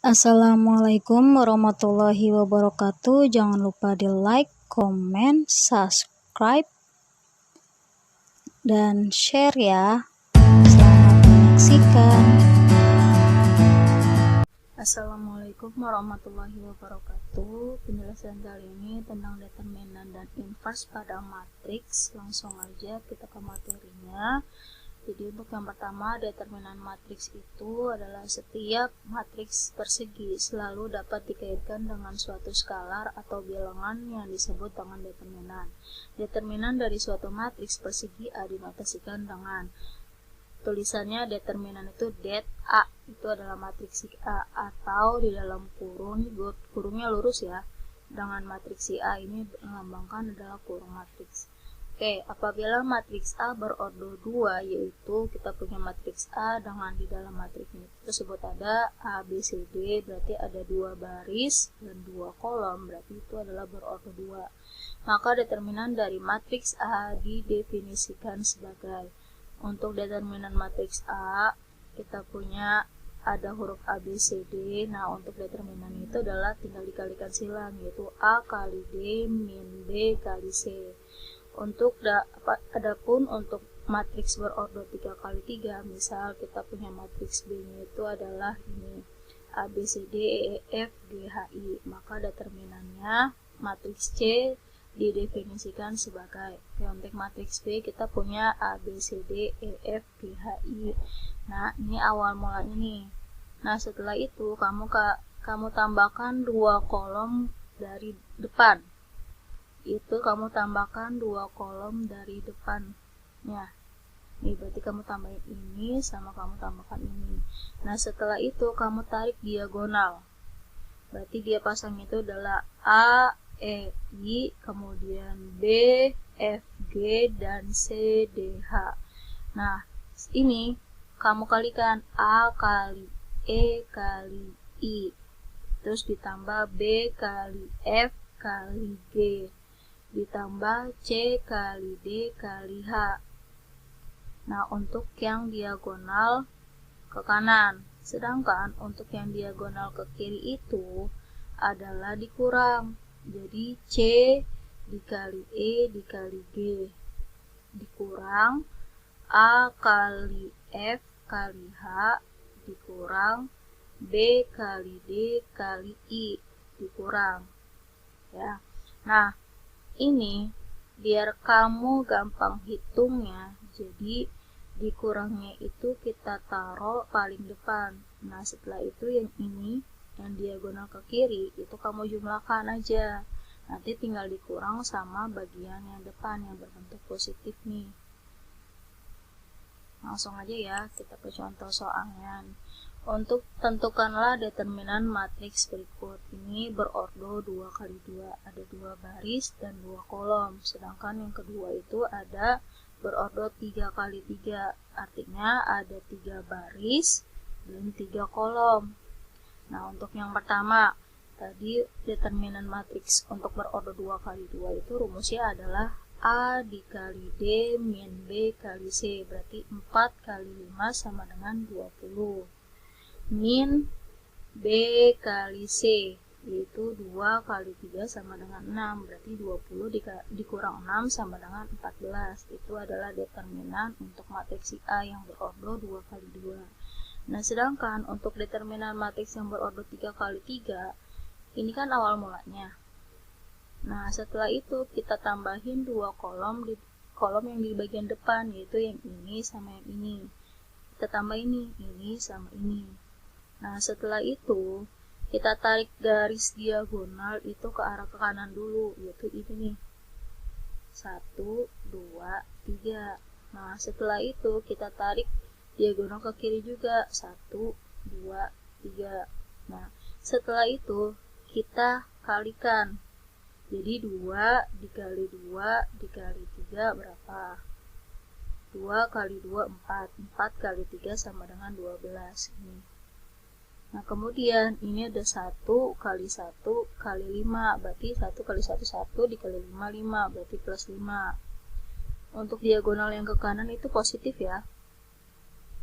Assalamualaikum warahmatullahi wabarakatuh. Jangan lupa di like, comment, subscribe, dan share ya. Selamat menyaksikan. Assalamualaikum warahmatullahi wabarakatuh. Penjelasan kali ini tentang determinan dan inverse pada matriks. Langsung aja kita ke materinya. Jadi untuk yang pertama, determinan matriks itu adalah setiap matriks persegi selalu dapat dikaitkan dengan suatu skalar atau bilangan yang disebut dengan determinan. Determinan dari suatu matriks persegi A dinotasikan dengan tulisannya determinan itu det A, itu adalah matriks A, atau di dalam kurung, kurungnya lurus ya, dengan matriks A ini melambangkan adalah kurung matriks. Oke, apabila matriks A berordo 2, yaitu kita punya matriks A dengan di dalam matriks ini tersebut ada A, B, C, D, berarti ada 2 baris dan 2 kolom, berarti itu adalah berordo 2. Maka determinan dari matriks A didefinisikan sebagai, untuk determinan matriks A, kita punya ada huruf A, B, C, D. Nah, untuk determinan itu adalah tinggal dikalikan silang, yaitu A kali D min B kali C. Adapun untuk matriks berordo 3 kali 3, misal kita punya matriks B-nya itu adalah ini A, B, C, D, E, F, G, H, I, maka determinannya matriks C didefinisikan sebagai, untuk matriks B kita punya A, B, C, D, E, F, G, H, I. Nah, ini awal mulanya nih. Nah, setelah itu kamu tambahkan 2 kolom dari depan. Itu kamu tambahkan 2 kolom dari depannya. Ini berarti kamu tambahin ini sama kamu tambahkan ini. Nah, setelah itu kamu tarik diagonal. Berarti dia pasang itu adalah A, E, I, kemudian B, F, G, dan C, D, H. Nah, ini kamu kalikan A kali E kali I. Terus ditambah B kali F kali G. Ditambah C kali D kali H. Nah, untuk yang diagonal ke kanan. Sedangkan untuk yang diagonal ke kiri itu adalah dikurang. Jadi C dikali E dikali G. Dikurang A kali F kali H dikurang B kali D kali I dikurang. Ya. Nah, ini biar kamu gampang hitungnya, jadi dikurangnya itu kita taruh paling depan. Nah, setelah itu yang ini yang diagonal ke kiri itu kamu jumlahkan aja, nanti tinggal dikurang sama bagian yang depan yang berbentuk positif nih. Langsung aja ya kita ke contoh soalnya. Untuk tentukanlah determinan matriks berikut. Ini berordo 2 kali 2, ada 2 baris dan 2 kolom. Sedangkan yang kedua itu ada berordo 3 kali 3, artinya ada 3 baris dan 3 kolom. Nah, untuk yang pertama, tadi determinan matriks untuk berordo 2 kali 2 itu rumusnya adalah A dikali D min B kali C, berarti 4 kali 5 sama dengan 20. Min B kali C, yaitu 2 kali 3 sama dengan 6, berarti 20 dikurang 6 sama dengan 14. Itu adalah determinan untuk matriks A yang berordo 2 kali 2. Nah, sedangkan untuk determinan matriks yang berordo 3 kali 3, ini kan awal mulanya. Nah, setelah itu kita tambahin 2 kolom di kolom yang di bagian depan, yaitu yang ini sama yang ini. Kita tambah ini sama ini. Nah, setelah itu kita tarik garis diagonal itu ke arah ke kanan dulu, yaitu ini nih. 1, 2, 3. Nah, setelah itu kita tarik diagonal ke kiri juga. 1, 2, 3. Nah, setelah itu kita kalikan. Jadi 2 dikali 2 dikali 3 berapa? 2 kali 2, 4. 4 kali 3 sama dengan 12. Ini. Nah, kemudian ini ada 1 kali 1 kali 5, berarti 1 kali 1, 1 dikali 5, 5, berarti plus 5. Untuk diagonal yang ke kanan itu positif ya,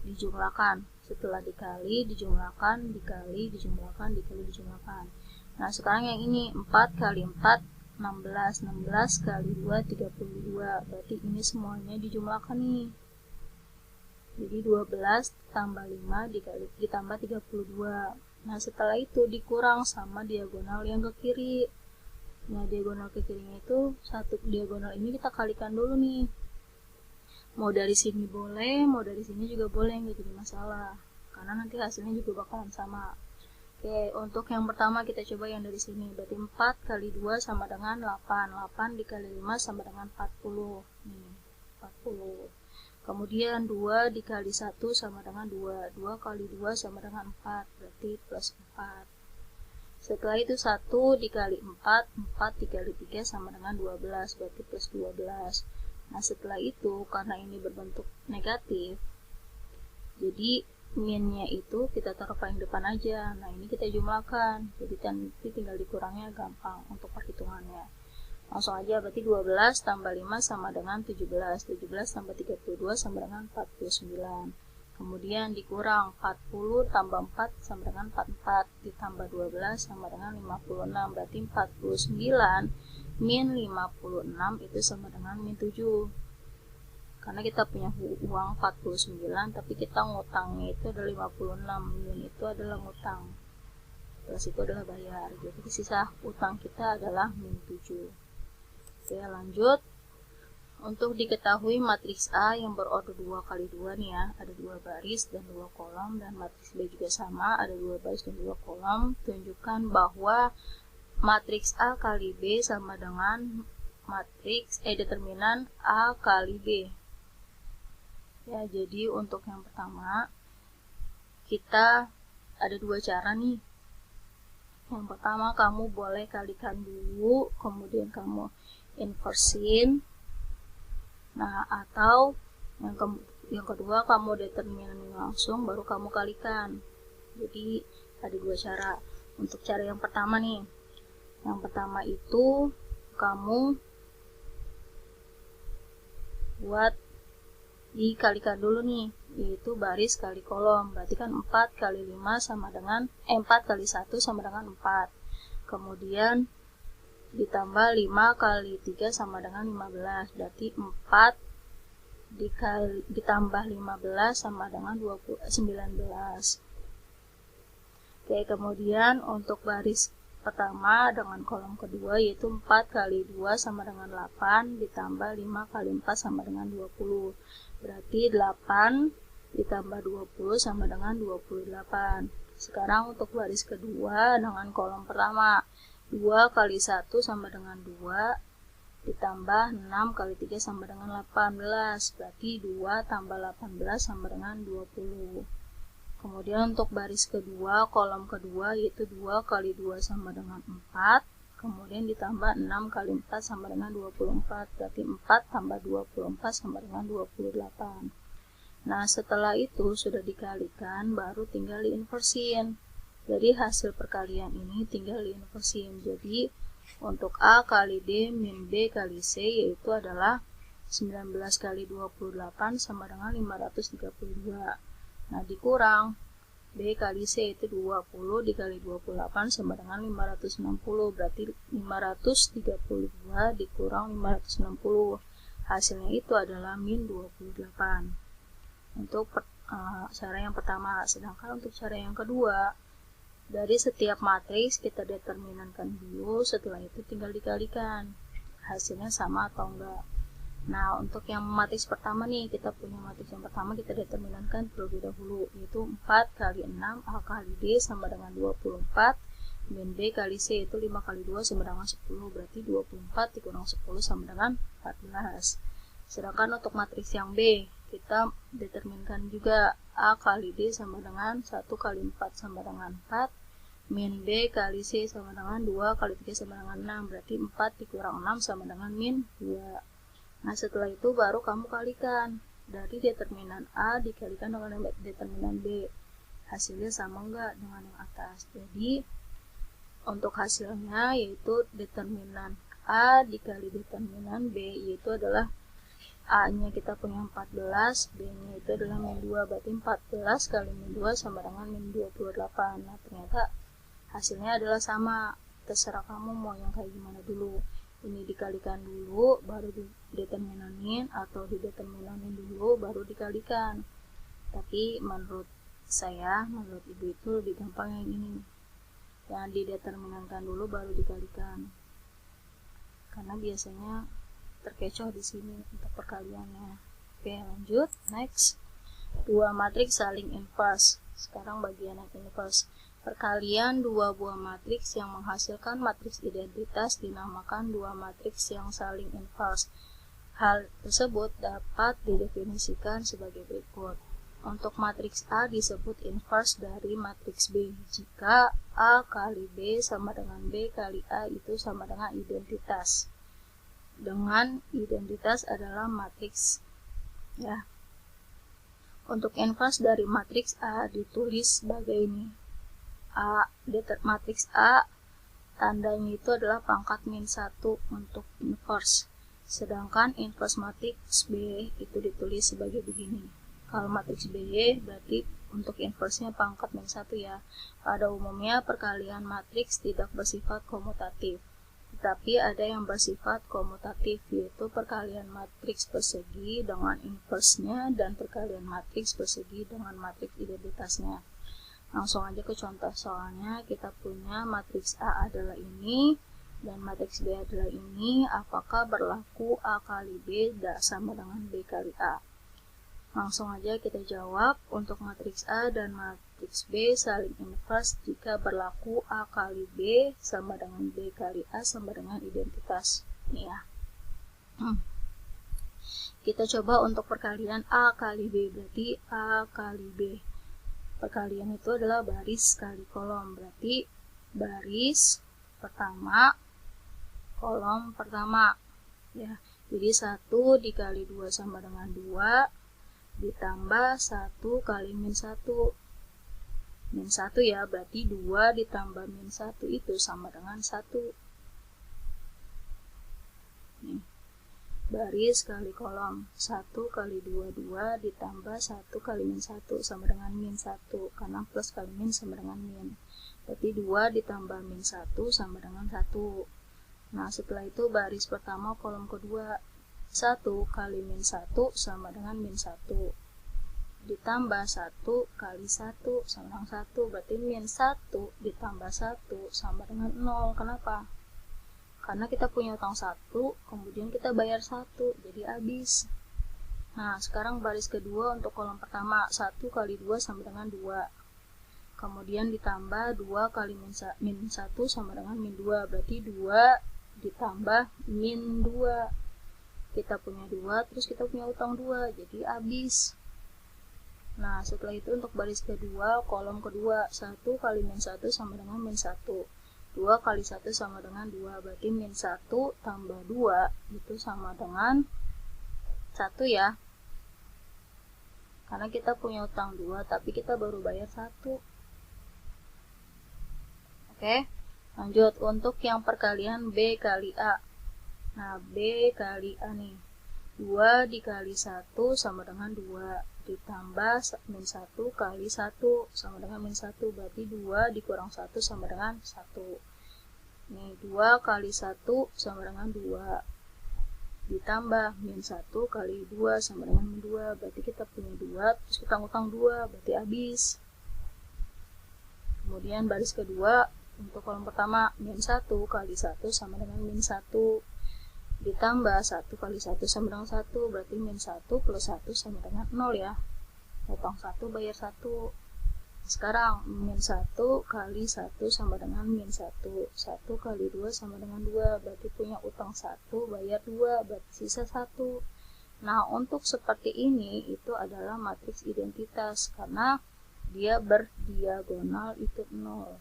dijumlahkan. Setelah dikali, dijumlahkan, dikali, dijumlahkan, dikali, dijumlahkan. Nah, sekarang yang ini 4 kali 4, 16. 16 kali 2, 32. Berarti ini semuanya dijumlahkan nih. Jadi 12 tambah 5 ditambah 32. Nah, setelah itu dikurang sama diagonal yang ke kiri. Nah, diagonal ke kirinya itu satu diagonal ini kita kalikan dulu nih. Mau dari sini boleh, mau dari sini juga boleh, nggak jadi masalah. Karena nanti hasilnya juga bakalan sama. Oke, untuk yang pertama kita coba yang dari sini. Berarti 4 kali 2 sama dengan 8. 8 dikali 5 sama dengan 40. Nih, 40. Kemudian 2 dikali 1 sama dengan 2. 2 kali 2 sama dengan 4. Berarti plus 4. Setelah itu 1 dikali 4. 4 dikali 3 sama dengan 12. Berarti plus 12. Nah, setelah itu karena ini berbentuk negatif, jadi minnya itu kita taruh paling depan aja. Nah, ini kita jumlahkan. Jadi nanti tinggal dikurangnya gampang untuk perhitungannya. Langsung aja, berarti 12 tambah 5 sama dengan 17. 17 tambah 32 sama dengan 49. Kemudian dikurang 40 tambah 4 sama dengan 44. Ditambah 12 sama dengan 56. Berarti 49 min 56 itu sama dengan min 7. Karena kita punya uang 49, tapi kita ngutangnya itu ada 56. Min itu adalah ngutang. Plus itu adalah bayar. Jadi sisa utang kita adalah min 7. Oke, lanjut. Untuk diketahui matriks A yang berorder 2 kali 2 nih ya, ada 2 baris dan 2 kolom, dan matriks B juga sama, ada 2 baris dan 2 kolom. Tunjukkan bahwa matriks A kali B sama dengan matriks determinan A kali B. Ya, jadi untuk yang pertama kita ada 2 cara nih. Yang pertama, kamu boleh kalikan dulu, kemudian kamu inversin. Nah, atau yang kedua kamu determinan langsung baru kamu kalikan. Jadi ada 2 cara. Untuk cara yang pertama nih, yang pertama itu kamu buat dikalikan dulu nih, yaitu baris kali kolom. Berarti kan 4 kali 5 sama dengan 4 kali 1 sama dengan 4. Kemudian ditambah 5 kali 3 sama dengan 15. Berarti 4 ditambah 15 sama dengan 19. Oke, kemudian untuk baris pertama dengan kolom kedua yaitu 4 kali 2 sama dengan 8 ditambah 5 kali 4 sama dengan 20. Berarti 8 ditambah 20 sama dengan 28. Sekarang untuk baris kedua dengan kolom pertama, 2 kali 1 sama dengan 2 ditambah 6 kali 3 sama dengan 18. Berarti 2 tambah 18 sama dengan 20. Kemudian untuk baris kedua, kolom kedua yaitu 2 kali 2 sama dengan 4. Kemudian ditambah 6 kali 4 sama dengan 24. Berarti 4 tambah 24 sama dengan 28. Nah, setelah itu sudah dikalikan, baru tinggal diinversin. Jadi hasil perkalian ini tinggal diinversin. Jadi untuk A kali D min B kali C yaitu adalah 19 kali 28 sama dengan 532. Nah, dikurang B kali C itu 20 dikali 28 sama dengan 560. Berarti 532 dikurang 560. Hasilnya itu adalah min 28. Untuk cara yang pertama. Sedangkan untuk cara yang kedua, dari setiap matriks kita determinankan dulu, setelah itu tinggal dikalikan hasilnya sama atau enggak. Nah, untuk yang matriks pertama nih, kita punya matriks yang pertama kita determinankan terlebih dahulu, yaitu 4 kali 6 A kali D sama dengan 24 min B kali C itu 5 kali 2 sama dengan 10. Berarti 24 dikurang 10 sama dengan 14. Sedangkan untuk matriks yang B, kita determinkan juga A kali D sama dengan 1 kali 4 sama dengan 4 min B kali C sama dengan 2 kali 3 sama dengan 6. Berarti 4 dikurang 6 sama dengan min 2. Nah, setelah itu baru kamu kalikan dari determinan A dikalikan dengan determinan B. Hasilnya sama enggak dengan yang atas. Jadi untuk hasilnya yaitu determinan A dikali determinan B yaitu adalah A-nya kita punya 14, B-nya itu adalah min 2, berarti 14 kali min 2 sama dengan min 28. Nah, ternyata hasilnya adalah sama. Terserah kamu mau yang kayak gimana dulu. Ini dikalikan dulu, baru dideterminanin, atau dideterminanin dulu, baru dikalikan. Tapi menurut saya, menurut ibu itu lebih gampang yang ini. Yang dideterminankan dulu, baru dikalikan. Karena biasanya terkecoh di sini untuk perkaliannya. Oke, lanjut. Next. Dua matriks saling inverse. Sekarang bagian yang inverse. Perkalian dua buah matriks yang menghasilkan matriks identitas dinamakan dua matriks yang saling inverse. Hal tersebut dapat didefinisikan sebagai berikut. Untuk matriks A disebut inverse dari matriks B jika A kali B sama dengan B kali A itu sama dengan identitas. Dengan identitas adalah matriks ya. Untuk inverse dari matriks A ditulis sebagai ini. Matriks A tandanya itu adalah pangkat min 1 untuk inverse. Sedangkan inverse matriks B itu ditulis sebagai begini. Kalau matriks B berarti untuk inverse-nya pangkat min 1 ya. Pada umumnya perkalian matriks tidak bersifat komutatif. Tetapi ada yang bersifat komutatif, yaitu perkalian matriks persegi dengan inverse-nya dan perkalian matriks persegi dengan matriks identitasnya. Langsung aja ke contoh soalnya. Kita punya matriks A adalah ini dan matriks B adalah ini. Apakah berlaku A kali B sama dengan B kali A? Langsung aja kita jawab. Untuk matriks A dan matriks B saling inverse jika berlaku A kali B sama dengan B kali A sama dengan identitas. Nih ya. Kita coba untuk perkalian A kali B, berarti A kali B. Perkalian itu adalah baris kali kolom, berarti baris pertama, kolom pertama. Ya, jadi 1 dikali 2 sama dengan 2, ditambah 1 kali min 1. Min 1 ya, berarti 2 ditambah min 1 itu sama dengan 1. Nih, baris kali kolom. 1 kali 2, 2 ditambah 1 kali min 1 sama dengan min 1. Karena plus kali min sama dengan min. Berarti 2 ditambah min 1 sama dengan 1. Nah, setelah itu baris pertama kolom kedua. 1 kali min 1 sama dengan min 1 ditambah 1 kali 1 sama dengan 1, berarti min 1 ditambah 1 sama dengan 0. Kenapa? Karena kita punya utang 1, kemudian kita bayar 1, jadi habis. Nah, sekarang baris kedua untuk kolom pertama, 1 kali 2 sama dengan 2. Kemudian ditambah 2 kali min 1 sama dengan min 2, berarti 2 ditambah min 2. Kita punya 2, terus kita punya utang 2, jadi habis. Nah, setelah itu untuk baris kedua, kolom kedua, 1 kali min 1 sama dengan min 1. 2 kali 1 sama dengan 2, berarti min 1 tambah 2 itu sama dengan 1 ya. Karena kita punya utang 2, tapi kita baru bayar 1. Oke, lanjut untuk yang perkalian B kali A. Nah, B kali A nih, 2 dikali 1 sama dengan 2, ditambah min 1 kali 1 sama dengan min 1, berarti 2 dikurang 1 sama dengan 1. Nih, 2 kali 1 sama dengan 2, ditambah min 1 kali 2 sama dengan min 2, berarti kita punya 2, terus kita ngutang 2, berarti habis. Kemudian baris kedua, untuk kolom pertama, min 1 kali 1 sama dengan min 1, ditambah 1 kali 1 sama dengan 1, berarti min 1 plus 1 sama dengan 0 ya. Utang 1 bayar 1. Sekarang min 1 kali 1 sama dengan min 1. 1 kali 2 sama dengan 2, berarti punya utang 1 bayar 2, berarti sisa 1. Nah, untuk seperti ini itu adalah matriks identitas karena dia berdiagonal itu 0.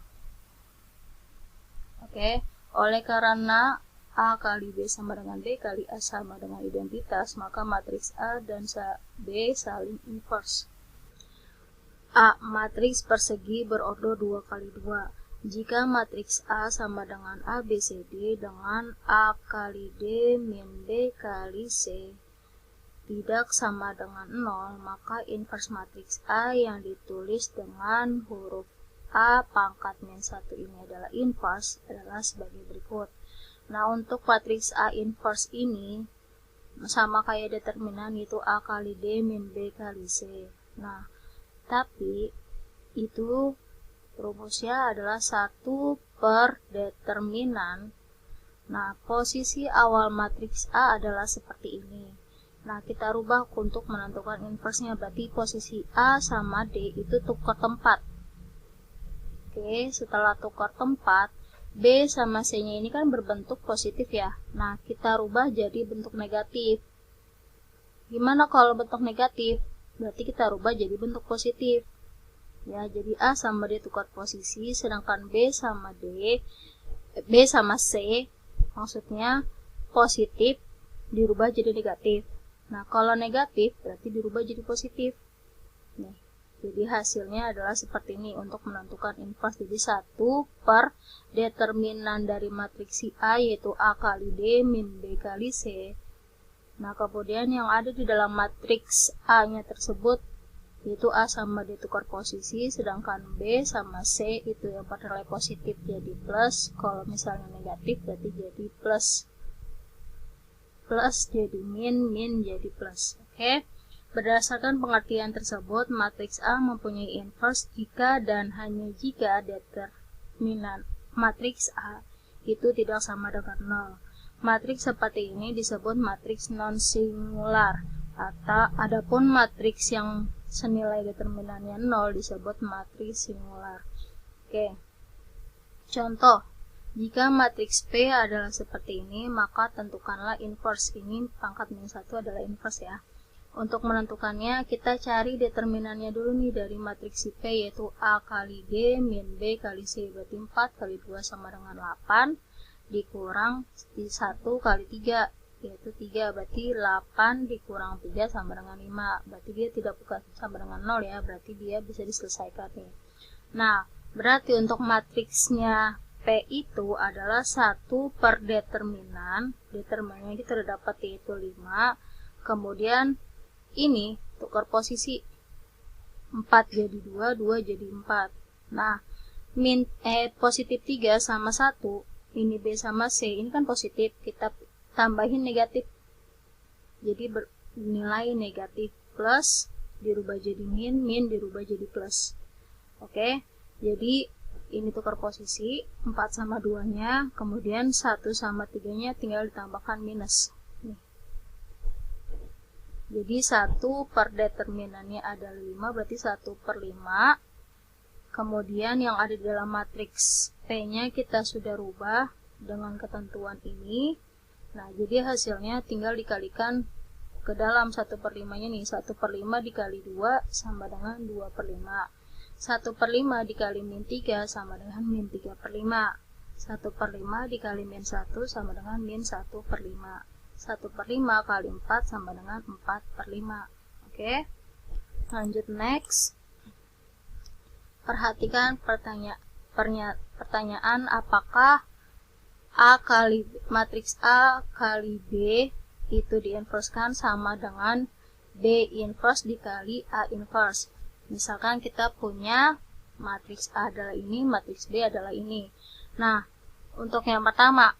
Oke, oleh karena A kali B sama dengan B kali A sama dengan identitas, maka matriks A dan B saling inverse. A. Matriks persegi berordo 2 kali 2. Jika matriks A sama dengan A, B, C, D dengan A kali D min B kali C tidak sama dengan 0, maka inverse matriks A yang ditulis dengan huruf A pangkat min 1 ini adalah inverse adalah sebagai berikut. Nah, untuk matriks A inverse ini sama kayak determinan, itu A kali D min B kali C. Nah, tapi itu rumusnya adalah 1 per determinan. Nah, posisi awal matriks A adalah seperti ini. Nah, kita rubah untuk menentukan inverse-nya, berarti posisi A sama D itu tukar tempat. Oke, setelah tukar tempat, B sama C-nya ini kan berbentuk positif ya. Nah, kita rubah jadi bentuk negatif. Gimana kalau bentuk negatif? Berarti kita rubah jadi bentuk positif. Ya, jadi A sama D tukar posisi, sedangkan B sama C, maksudnya positif dirubah jadi negatif. Nah, kalau negatif berarti dirubah jadi positif. Nih, jadi hasilnya adalah seperti ini untuk menentukan inverse. Jadi 1 per determinan dari matriks si A yaitu A kali D min B kali C. Nah, kemudian yang ada di dalam matriks A-nya tersebut yaitu A sama D tukar posisi, sedangkan B sama C itu yang pada nilai positif jadi plus, kalau misalnya negatif berarti jadi plus. Plus jadi min, min jadi plus. Oke. Berdasarkan pengertian tersebut, matriks A mempunyai inverse jika dan hanya jika determinan matriks A itu tidak sama dengan 0. Matriks seperti ini disebut matriks non-singular. Adapun matriks yang senilai determinannya 0 disebut matriks singular. Oke. Contoh, jika matriks P adalah seperti ini, maka tentukanlah inverse. Ini pangkat min 1 adalah inverse ya. Untuk menentukannya, kita cari determinannya dulu nih dari matriks si P, yaitu A kali D min B kali C. Berarti 4 kali 2 sama dengan 8, dikurang 1 kali 3, yaitu 3. Berarti 8 dikurang 3 sama dengan 5. Berarti dia tidak bukan sama dengan 0 ya, berarti dia bisa diselesaikan nih. Nah, berarti untuk matriksnya P itu adalah 1 per determinan. Determinannya kita sudah dapat yaitu 5. Kemudian ini tukar posisi. 4 jadi 2, 2 jadi 4. Nah, positif 3 sama 1. Ini B sama C. Ini kan positif. Kita tambahin negatif. Jadi bernilai negatif, plus dirubah jadi min, min dirubah jadi plus. Oke. Jadi ini tukar posisi, 4 sama 2-nya, kemudian 1 sama 3-nya tinggal ditambahkan minus. Nih. Jadi 1 per determinannya adalah 5, berarti 1 per 5. Kemudian yang ada di dalam matriks P-nya kita sudah rubah dengan ketentuan ini. Nah, jadi hasilnya tinggal dikalikan ke dalam 1 per 5-nya nih. 1 per 5 dikali 2 sama dengan 2 per 5. 1 per 5 dikali min 3 sama dengan min 3 per 5. 1 per 5 dikali min 1 sama dengan min 1 per 5. 1 per 5 kali 4 sama dengan 4 per 5. Oke. Lanjut next. Perhatikan pertanyaan apakah matriks A kali B itu diinverskan sama dengan B inverse dikali A inverse. Misalkan kita punya matriks A adalah ini, matriks B adalah ini. Nah, untuk yang pertama,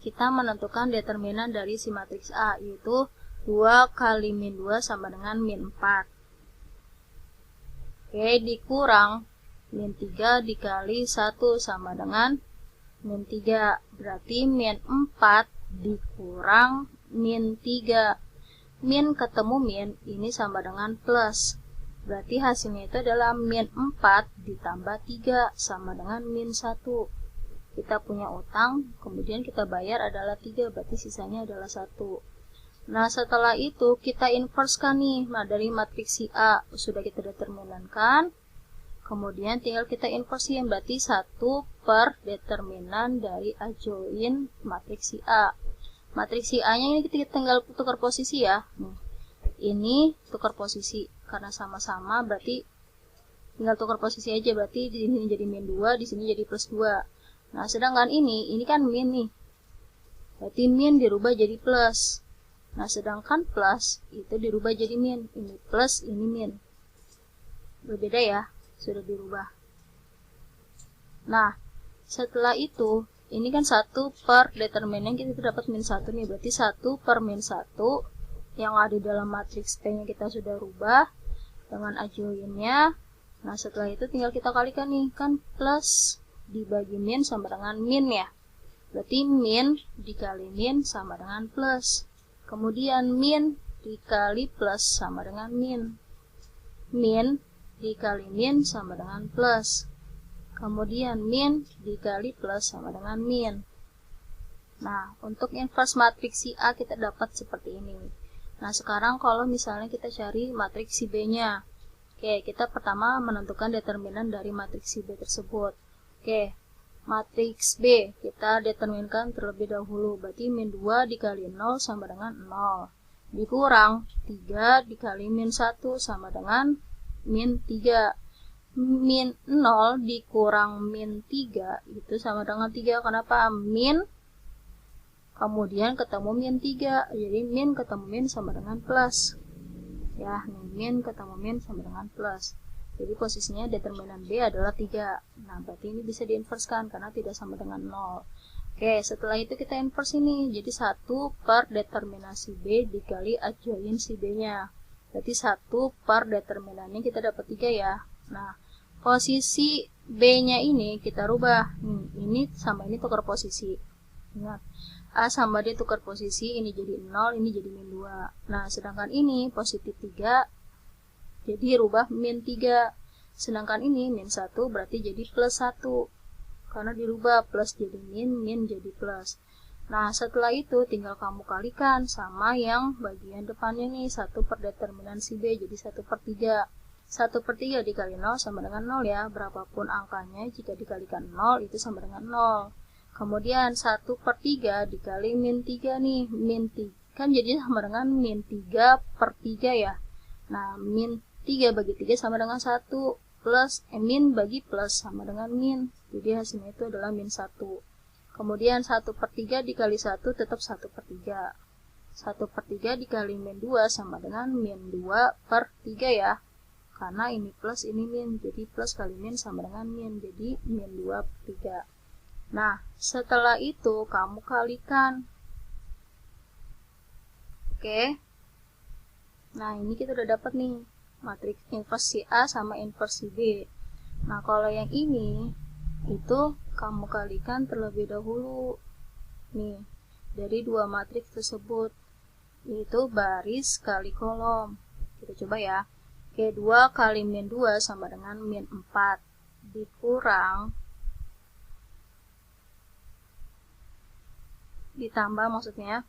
kita menentukan determinan dari si matriks A, yaitu 2 kali min 2 sama dengan min 4. Oke, dikurang min 3 dikali 1 sama dengan min 3. Berarti min 4 dikurang min 3. Min ketemu min, ini sama dengan plus. Berarti hasilnya itu adalah min 4 ditambah 3 sama dengan min 1. Kita punya utang, kemudian kita bayar adalah 3, berarti sisanya adalah 1. Nah, setelah itu kita inversekan nih. Nah, dari matriks si A sudah kita determinankan. Kemudian tinggal kita inversiin, berarti 1 per determinan dari adjoin matriks si A. Matriks si A-nya ini kita tinggal tukar posisi ya. Nih. Ini tukar posisi. Karena sama-sama berarti tinggal tukar posisi aja, berarti di sini jadi min 2, di sini jadi plus 2. Nah, sedangkan ini kan min nih. Berarti min dirubah jadi plus. Nah, sedangkan plus itu dirubah jadi min. Ini plus, ini min. Berbeda ya, sudah dirubah. Nah, setelah itu, ini kan 1 per determinan kita dapat min 1 nih. Berarti 1 per min 1 yang ada dalam matriks P-nya kita sudah rubah dengan adjoinnya. Nah, setelah itu tinggal kita kalikan nih. Kan plus dibagi min sama dengan min ya. Berarti min dikali min sama dengan plus. Kemudian min dikali plus sama dengan min. Min dikali min sama dengan plus. Kemudian min dikali plus sama dengan min. Nah, untuk inverse matriks si A kita dapat seperti ini. Nah, sekarang kalau misalnya kita cari matriks si B-nya. Oke, kita pertama menentukan determinan dari matriks si B tersebut. Oke, matriks B kita determinkan terlebih dahulu. Berarti min 2 dikali 0 sama dengan 0. Dikurang 3 dikali min 1 sama dengan min 3. Min 0 dikurang min 3 itu sama dengan 3. Kenapa? Min kemudian ketemu min 3. Jadi min ketemu min sama dengan plus. Ya, min ketemu min sama dengan plus. Jadi posisinya determinan B adalah 3. Nah, berarti ini bisa diinverskan karena tidak sama dengan 0. Oke, setelah itu kita inverse ini. Jadi 1 per determinasi B dikali adjoin si B-nya. Berarti 1 per determinannya kita dapat 3 ya. Nah, posisi B-nya ini kita rubah. Ini sama ini tukar posisi. Ingat, A sama D tukar posisi, ini jadi 0, ini jadi min 2. Nah, sedangkan ini positif 3, jadi rubah min 3. Sedangkan ini min 1 berarti jadi plus 1. Karena dirubah plus jadi min, min jadi plus. Nah, setelah itu tinggal kamu kalikan sama yang bagian depannya nih. 1 per determinan si B jadi 1 per 3. 1 per 3 dikali 0 sama dengan 0 ya. Berapapun angkanya jika dikalikan 0 itu sama dengan 0. Kemudian 1 per 3 dikali min 3 nih. Min 3 kan jadi sama dengan min 3 per 3 ya. Nah, min 3 bagi 3 sama dengan 1. Plus, min bagi plus sama dengan min. Jadi hasilnya itu adalah min 1. Kemudian 1 per 3 dikali 1 tetap 1 per 3. 1 per 3 dikali min 2 sama dengan min 2 per 3 ya. Karena ini plus, ini min. Jadi plus kali min sama dengan min. Jadi min 2 per 3. Nah, setelah itu kamu kalikan. Oke. Nah, ini kita udah dapat nih matriks inverse si A sama inverse si B. Nah, kalau yang ini itu kamu kalikan terlebih dahulu. Nih, dari dua matriks tersebut. Yaitu baris kali kolom. Kita coba ya. Oke, 2 kali min 2 sama dengan min 4. Dikurang ditambah maksudnya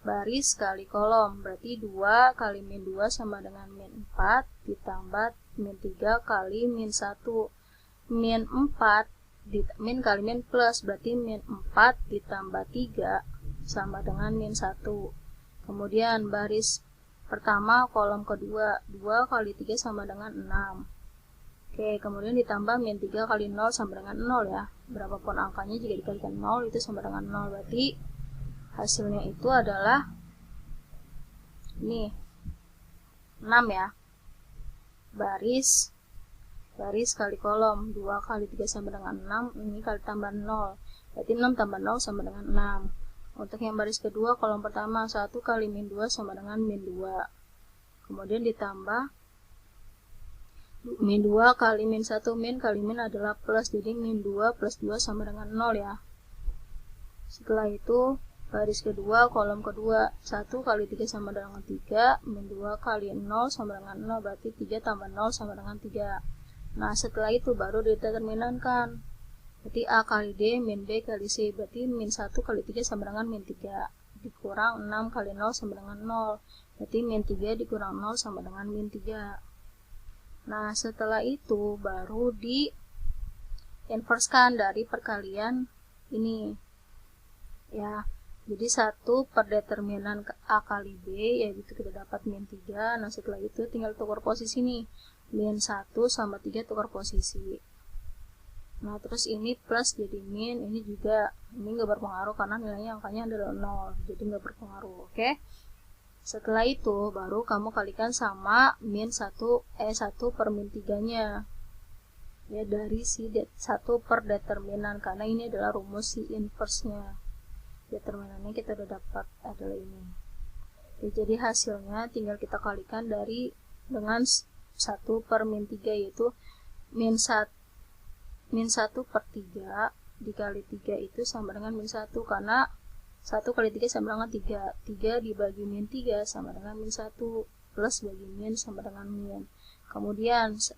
baris kali kolom, berarti 2 kali min 2 sama dengan min 4 ditambah min 3 kali min 1. Min 4 min kali min plus, berarti min 4 ditambah 3 sama dengan min 1. Kemudian baris pertama kolom kedua, 2 kali 3 sama dengan 6. Oke, kemudian ditambah min 3 kali 0 sama dengan 0 ya. Berapapun angkanya jika dikalikan 0 itu sama dengan 0. Berarti hasilnya itu adalah ini 6 ya. Baris kali kolom, 2 kali 3 sama dengan 6, ini kali tambah 0. Berarti 6 tambah 0 sama dengan 6. Untuk yang baris kedua kolom pertama 1 kali min 2 sama dengan min 2. Kemudian ditambah min 2 kali min 1, min kali min adalah plus, jadi min 2 plus 2 sama dengan 0 ya. Setelah itu baris kedua kolom kedua, 1 kali 3 sama dengan 3, min 2 kali 0 sama dengan 0, berarti 3 tambah 0 sama dengan 3. Nah, setelah itu baru dideterminankan. Berarti A kali D min B kali C, berarti min 1 kali 3 sama dengan min 3. Dikurang 6 kali 0 sama dengan 0, berarti min 3 dikurang 0 sama dengan min 3. Nah, setelah itu baru di inverskan dari perkalian ini ya. Jadi 1 per determinan A kali B, yaitu kita dapat min 3. Nah, setelah itu tinggal tukar posisi nih. Min 1 sama 3 tukar posisi. Nah terus ini plus jadi min, ini juga, ini nggak berpengaruh karena nilainya angkanya adalah 0, jadi nggak berpengaruh. Oke, setelah itu baru kamu kalikan sama min 1 per min 3 nya ya, dari si 1 per determinan, karena ini adalah rumus si inverse nya. Determinannya kita udah dapat adalah ini ya, jadi hasilnya tinggal kita kalikan dengan 1 per min 3, yaitu min 1 per 3 dikali 3 itu sama dengan min 1, karena 1 kali 3 sama dengan 3, 3 dibagi min 3 sama dengan min 1, plus bagi min sama dengan min. Kemudian 1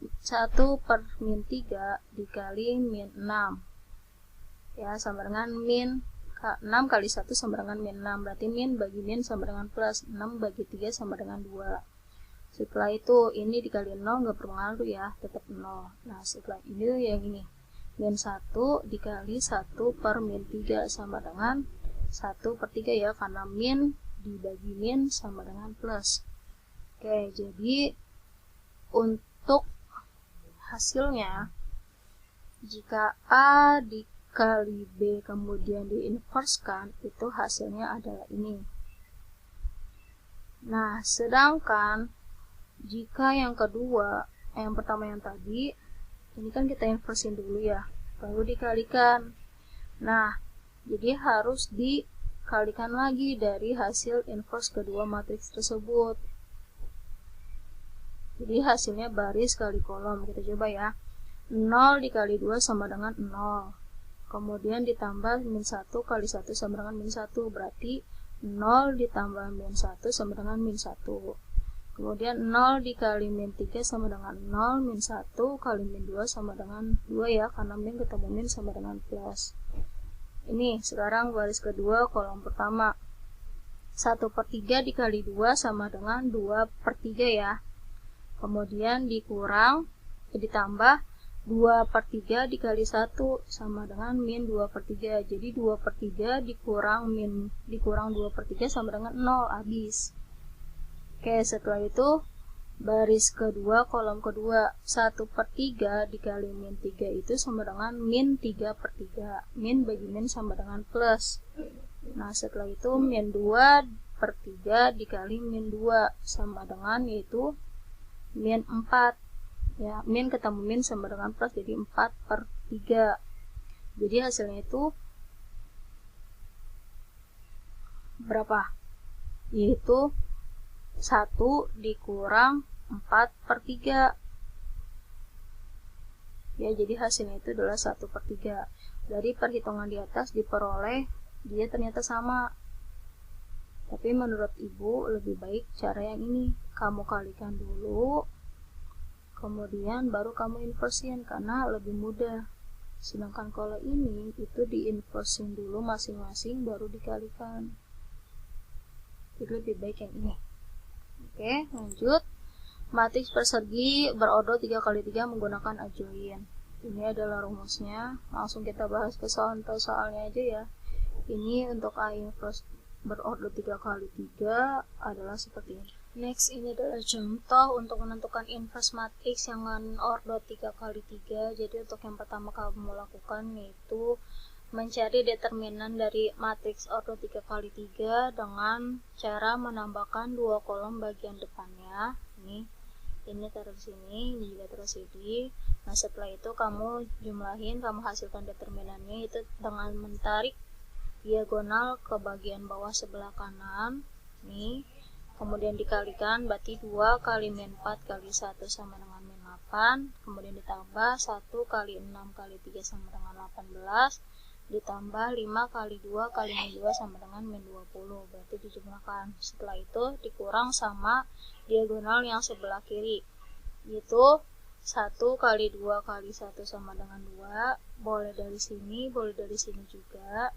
per min 3 dikali min 6 ya, sama dengan min 6 kali 1 sama dengan min 6, berarti min bagi min sama dengan plus, 6 bagi 3 sama dengan 2. Setelah itu ini dikali 0 nggak berpengaruh ya, tetap 0. Nah setelah ini yang ini, min 1 dikali 1 per min 3 sama dengan 1 per 3 ya, karena min dibagi min sama dengan plus. Oke, jadi untuk hasilnya, jika A dikali B kemudian diinverskan, itu hasilnya adalah ini. Nah sedangkan jika yang kedua, yang pertama yang tadi, ini kan kita inversin dulu ya, baru dikalikan. Nah, jadi harus dikalikan lagi dari hasil inverse kedua matriks tersebut. Jadi hasilnya baris kali kolom. Kita coba ya. 0 dikali 2 sama dengan 0. Kemudian ditambah min 1 kali 1 sama dengan min 1. Berarti 0 ditambah min 1 sama dengan min 1. Kemudian 0 dikali min 3 sama dengan 0, min 1 kali min 2 sama dengan 2 ya, karena min ketemu min sama dengan plus. Ini sekarang baris kedua kolom pertama. 1 per 3 dikali 2 sama dengan 2 per 3 ya. Kemudian ditambah 2 per 3 dikali 1 sama dengan min 2 per 3. Jadi 2 per 3 dikurang 2 per 3 sama dengan 0, habis. Oke, setelah itu baris kedua kolom kedua, 1 per 3 dikali min 3 itu sama dengan min 3 per 3. Min bagi min sama dengan plus. Nah setelah itu min 2 per 3 dikali min 2 sama dengan, yaitu min 4 ya, min ketemu min sama dengan plus, jadi 4 per 3. Jadi hasilnya itu berapa? Yaitu 1 dikurang 4 per 3 ya, jadi hasilnya itu adalah 1 per 3. Dari perhitungan di atas diperoleh dia ternyata sama, tapi menurut ibu lebih baik cara yang ini, kamu kalikan dulu kemudian baru kamu inversin karena lebih mudah. Sedangkan kalau ini itu diinversin dulu masing-masing baru dikalikan, jadi lebih baik yang ini. Oke, lanjut. Matriks persegi berordo 3x3 menggunakan adjoin. Ini adalah rumusnya. Langsung kita bahas ke soalnya aja ya. Ini untuk A inverse berordo 3x3 adalah seperti ini. Next, ini adalah contoh untuk menentukan inverse matriks yang ordo 3x3. Jadi untuk yang pertama kamu lakukan yaitu mencari determinan dari matriks ordo 3x3 dengan cara menambahkan 2 kolom bagian depannya. Ini taruh di sini, ini juga taruh sini. Nah setelah itu kamu jumlahin, kamu hasilkan determinannya itu dengan menarik diagonal ke bagian bawah sebelah kanan. Kemudian dikalikan, berarti 2 kali min 4 kali 1 sama dengan min 8. Kemudian ditambah 1 kali 6 kali 3 sama dengan 18. Ditambah 5 kali 2 kali min 2 sama dengan min 20, berarti dijumlahkan. Setelah itu dikurang sama diagonal yang sebelah kiri, yaitu 1 kali 2 kali 1 sama dengan 2, boleh dari sini, boleh dari sini juga.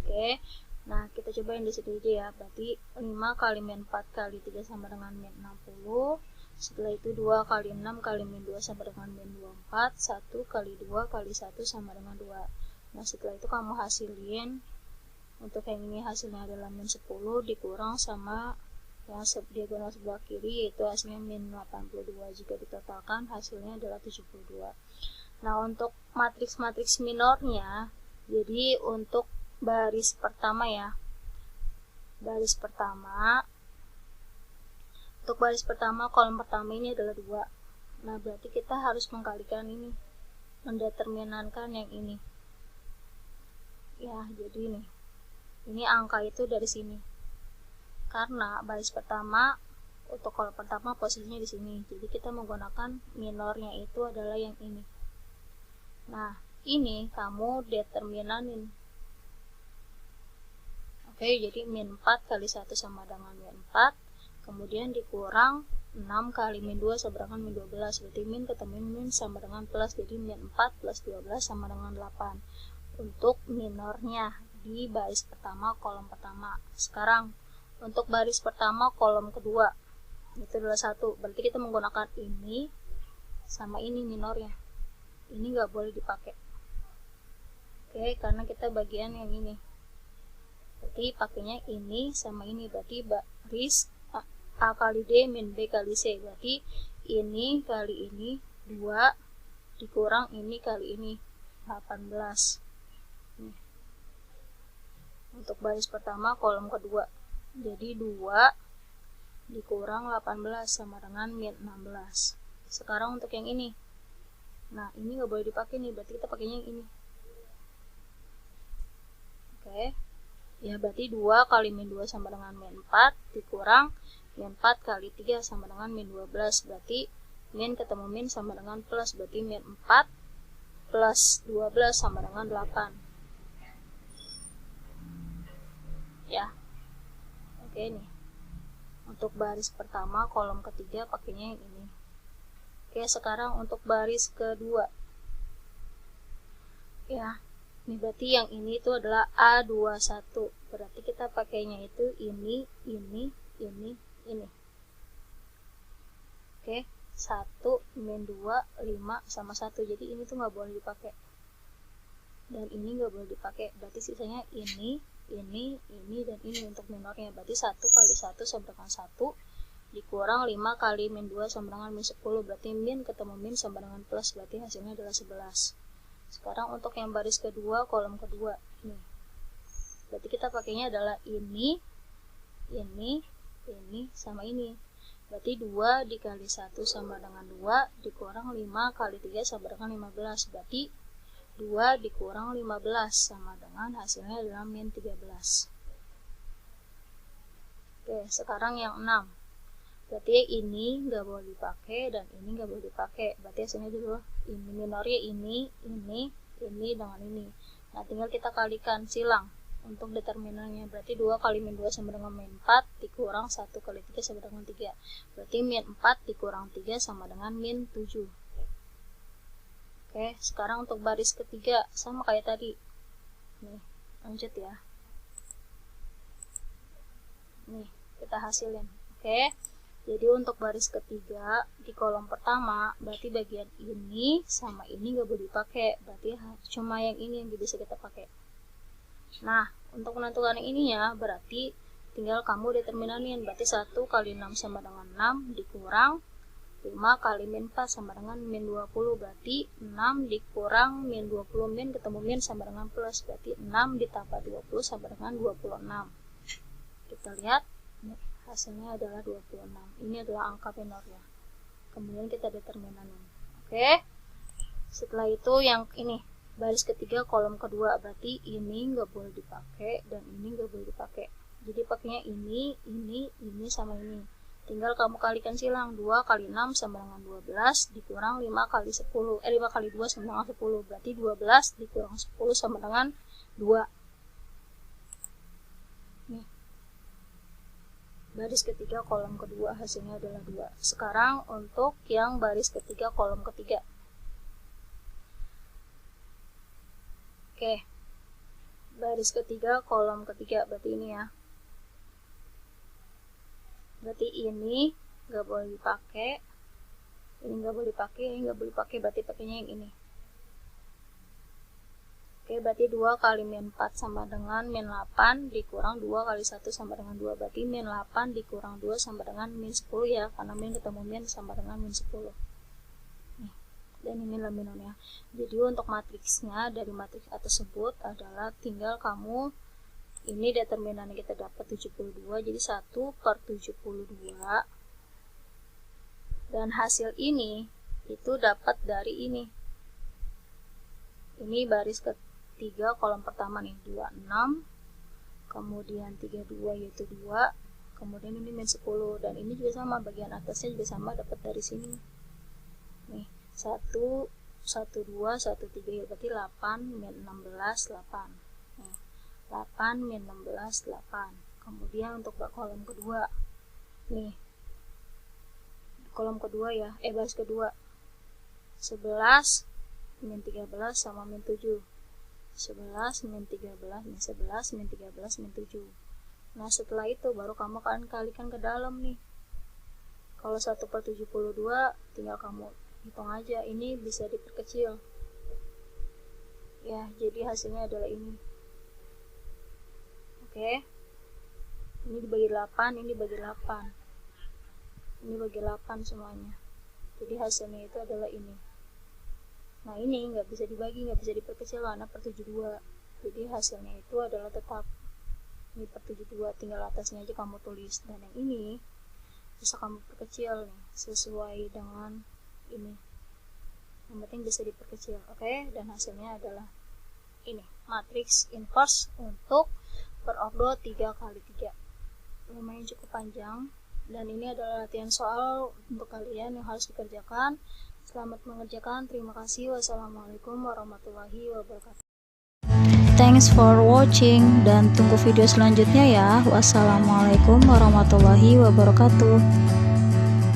Oke, nah kita coba yang di sini aja ya, berarti 5 kali min 4 kali 3 sama dengan min 60. Setelah itu 2 kali 6 kali min 2 sama dengan min 24, 1 kali 2 kali 1 sama dengan 2. Nah setelah itu kamu hasilin, untuk yang ini hasilnya adalah min 10 dikurang sama yang diagonal sebelah kiri, yaitu hasilnya min 82. Jika ditotalkan hasilnya adalah 72. Nah, untuk matriks-matriks minornya, jadi untuk baris pertama ya, baris pertama, untuk baris pertama kolom pertama ini adalah 2. Nah, berarti kita harus mengkalikan ini, mendeterminankan yang ini ya. Jadi ini angka itu dari sini, karena baris pertama untuk kolom pertama posisinya di sini, jadi kita menggunakan minornya itu adalah yang ini. Nah, ini kamu determinanin. Oke, jadi min 4 kali 1 sama dengan min 4, kemudian dikurang 6 kali min 2 sama dengan min 12, berarti min ketemu min sama dengan plus, jadi min 4 plus 12 sama dengan 8 untuk minornya di baris pertama kolom pertama. Sekarang untuk baris pertama kolom kedua itu adalah 1, berarti kita menggunakan ini sama ini minornya, ini nggak boleh dipakai. Oke, karena kita bagian yang ini, berarti pakainya ini sama ini, berarti baris A kali D min B kali C, berarti ini kali ini 2 dikurang ini kali ini 18. Nih. Untuk baris pertama kolom kedua, jadi 2 dikurang 18 sama dengan min 16. Sekarang untuk yang ini, nah ini nggak boleh dipakai nih, berarti kita pakainya yang ini. Oke ya, berarti 2 kali min 2 sama dengan min 4 dikurang min 4 kali 3 sama dengan min 12, berarti min ketemu min sama dengan plus, berarti min 4 plus 12 sama dengan 8 ya. Oke nih, untuk baris pertama kolom ketiga pakainya yang ini. Oke, sekarang untuk baris kedua ya, ini berarti yang ini itu adalah A21, berarti kita pakainya itu ini. Oke, 1 min 2 5 sama 1, jadi ini tuh nggak boleh dipakai dan ini nggak boleh dipakai, berarti sisanya ini dan ini untuk minornya, berarti 1 kali 1 sama dengan 1 dikurang 5 kali min 2 sama dengan min 10, berarti min ketemu min sama dengan plus, berarti hasilnya adalah 11. Sekarang untuk yang baris kedua kolom kedua nih, berarti kita pakainya adalah ini sama ini, berarti 2 dikali 1 sama dengan 2 dikurang 5 kali 3 sama dengan 15, berarti 2 dikurang 15 sama dengan hasilnya adalah min 13. Oke, sekarang yang 6, berarti ini nggak boleh dipakai dan ini nggak boleh dipakai, berarti hasilnya dulu ini minornya ini dengan ini. Nah, tinggal kita kalikan silang untuk determinannya, berarti 2 kali min 2 sama dengan min 4 dikurang 1 kali 3 sama dengan 3, berarti min 4 dikurang 3 sama dengan min 7. Oke, sekarang untuk baris ketiga sama kayak tadi. Nih, lanjut ya. Nih, kita hasilin. Oke, jadi untuk baris ketiga di kolom pertama, berarti bagian ini sama ini nggak boleh dipakai, berarti cuma yang ini yang bisa kita pakai. Nah, untuk menentukan yang ini ya, berarti tinggal kamu determinanin, berarti 1 kali 6 sama dengan 6 dikurang 5 kali min 4 sama dengan min 20, berarti 6 dikurang min 20 min ketemu min sama dengan plus, berarti 6 ditambah 20 sama dengan 26. Kita lihat hasilnya adalah 26. Ini adalah angka minornya, kemudian kita determinanin. Oke, setelah itu yang ini baris ketiga kolom kedua, berarti ini nggak boleh dipakai dan ini nggak boleh dipakai, jadi pakainya ini sama ini. Tinggal kamu kalikan silang, 2 kali 6 sama dengan 12 dikurang 5 kali 10, 5 kali 2 sama dengan 10, berarti 12 dikurang 10 sama dengan 2. Nih, baris ketiga kolom kedua hasilnya adalah 2. Sekarang untuk yang baris ketiga kolom ketiga. Oke, baris ketiga kolom ketiga, berarti ini ya. Berarti ini nggak boleh dipakai, ini nggak boleh dipakai, ini nggak boleh dipakai, berarti pakainya yang ini. Oke, berarti 2 kali min 4 sama dengan min 8 dikurang 2 kali 1 sama dengan 2, berarti min 8 dikurang 2 sama dengan min 10 ya, karena min ketemu min sama dengan min 10. Nih, dan ini laminonya. Jadi untuk matriksnya dari matriks A tersebut adalah tinggal kamu, ini determinannya kita dapat 72, jadi 1/72, dan hasil ini itu dapat dari ini baris ketiga kolom pertama nih, 26, kemudian 32 yaitu 2, kemudian ini min 10, dan ini juga sama, bagian atasnya juga sama, dapat dari sini nih 1, 1, 2, 1, 3, ya berarti 8 min 16, 8 nih, 8 min 16, 8. Kemudian untuk kolom kedua nih, kolom kedua ya, baris kedua 11 min 13 sama min 7, 11 min 13 min 11 min 13 min 7. Nah setelah itu baru kamu akan kalikan ke dalam nih. Kalau 1/72 tinggal kamu hitung aja, ini bisa diperkecil ya, jadi hasilnya adalah ini. Oke, ini dibagi 8, ini dibagi 8, ini bagi 8 semuanya, jadi hasilnya itu adalah ini. Nah ini nggak bisa dibagi, nggak bisa diperkecil karena per 72, jadi hasilnya itu adalah tetap ini per 72, tinggal atasnya aja kamu tulis, dan yang ini bisa kamu perkecil nih sesuai dengan ini, yang penting bisa diperkecil. Oke, dan hasilnya adalah ini matriks inverse untuk berordo 3x3. Lumayan cukup panjang, dan ini adalah latihan soal untuk kalian yang harus dikerjakan. Selamat mengerjakan, terima kasih. Wassalamualaikum warahmatullahi wabarakatuh. Thanks for watching, dan tunggu video selanjutnya ya. Wassalamualaikum warahmatullahi wabarakatuh.